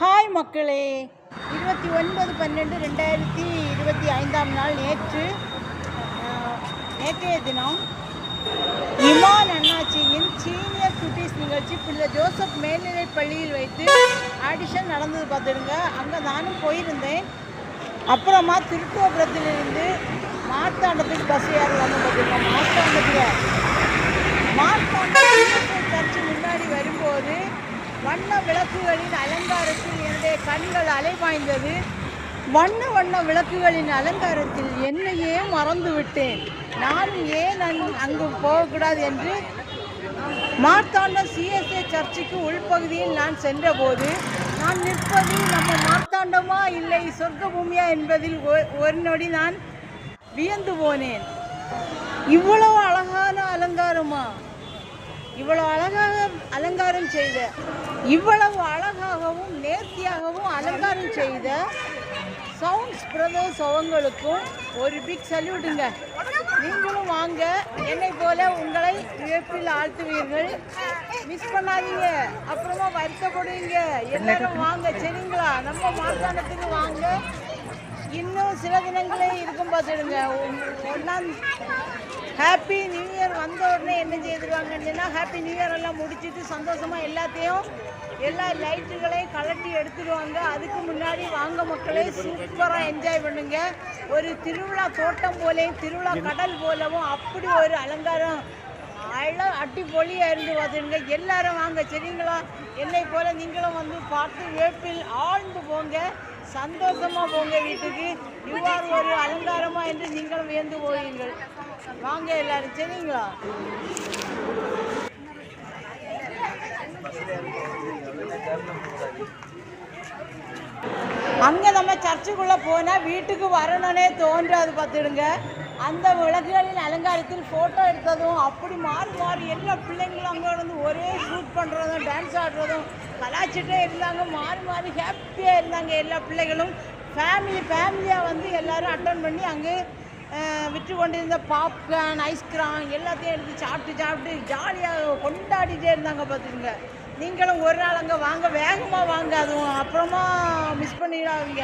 Hi மக்களே, 29/12/2025 நாள் நேற்றைய தினம் இமான் அண்ணாச்சியின் சீனியர் குட்டீஸ் நிகழ்ச்சி பிள்ளை ஜோசப் மேல்நிலைப் பள்ளியில் வைத்து ஆடிஷன் நடந்தது பார்த்துடுங்க. அங்கே நானும் போயிருந்தேன். அப்புறமா திருக்கோபுரத்திலிருந்து மார்த்தாண்டத்துக்கு பஸ் ஏறி வந்து பார்த்துருங்க. மார்த்தாண்டம் சர்ச்சு முன்னாடி வரும்போது வண்ண விளக்குகளின் அலங்காரத்தில் என்னுடைய கண்கள் அலைபாய்ந்தது. வண்ண விளக்குகளின் அலங்காரத்தில் என்னையே மறந்து விட்டேன். நான் ஏன் அங்கு போகக்கூடாது என்று மார்த்தாண்டம் சிஎஸ்ஏ சர்ச்சுக்கு உள்பகுதியில் நான் சென்றபோது நான் நிற்பது நம்ம மார்த்தாண்டமா இல்லை சொர்க்க பூமியா என்பதில் ஒரு நொடி நான் வியந்து போனேன். இவ்வளவு அழகான அலங்காரமா, இவ்வளவு அழகாக அலங்காரம் செய்த, இவ்வளவு அழகாகவும் நேர்த்தியாகவும் அலங்காரம் செய்த சவுண்ட்ஸ் பிரதர்ஸ் அவங்களுக்கும் ஒரு பிக் சல்யூட்டுங்க. நீங்களும் வாங்க, என்னை போல உங்களை வியப்பில் ஆழ்த்துவீர்கள். மிஸ் பண்ணாதீங்க, அப்புறமா வருத்தப்படுவீங்க. எல்லாரும் வாங்க, சரிங்களா? நம்ம மார்த்தாண்டத்துக்கு வாங்க. இன்னும் சில தினங்களே இருக்கும் பார்த்துடுங்க. ஹாப்பி நியூ இயர் வந்த உடனே என்ன செய்திருவாங்கன்னா, ஹாப்பி நியூ இயர் எல்லாம் முடிச்சுட்டு சந்தோஷமாக எல்லா லைட்டுகளையும் கலட்டி எடுத்துடுவாங்க. அதுக்கு முன்னாடி வாங்க மக்களே, சூப்பராக என்ஜாய் பண்ணுங்க. ஒரு திருவிழா தோட்டம் போலையும் திருவிழா கடல் போலவும் அப்படி ஒரு அலங்காரம் அடிப்பொலியாக இருந்து பார்த்துடுங்க. எல்லாரும் வாங்க, சரிங்களா? என்னை போல நீங்களும் வந்து பார்த்து வேப்பில் ஆழ்ந்து போங்க, சந்தோஷமாக போங்க வீட்டுக்கு. இவ்வாறு ஒரு அலங்காரமாக என்று நீங்களும் வியந்து போவீங்கள். வாங்க எல்லாரும், சரிங்களா? அங்கே நம்ம சர்ச்சுக்குள்ளே போனால் வீட்டுக்கு வரணுன்னே தோன்றாது பார்த்துடுங்க. அந்த விளக்குகளின் அலங்காரத்தில் ஃபோட்டோ எடுத்ததும் அப்படி மாறி எல்லா பிள்ளைங்களும் அங்கே வந்து ஒரே ஷூட் பண்ணுறதும் டான்ஸ் ஆடுறதும் கலாச்சிட்டே இருந்தாங்க. மாறி ஹாப்பியாக இருந்தாங்க. எல்லா பிள்ளைகளும் ஃபேமிலியாக வந்து எல்லோரும் அட்டன் பண்ணி அங்கே விற்று கொண்டிருந்த பாப்கார்ன், ஐஸ்கிரீம் எல்லாத்தையும் எடுத்து சாப்பிட்டு ஜாலியாக கொண்டாடிட்டே இருந்தாங்க பார்த்துக்குங்க. நீங்களும் ஒரு நாள் அங்கே வாங்க, வேகமாக வாங்க, அதுவும் அப்புறமா மிஸ் பண்ணிடாதீங்க.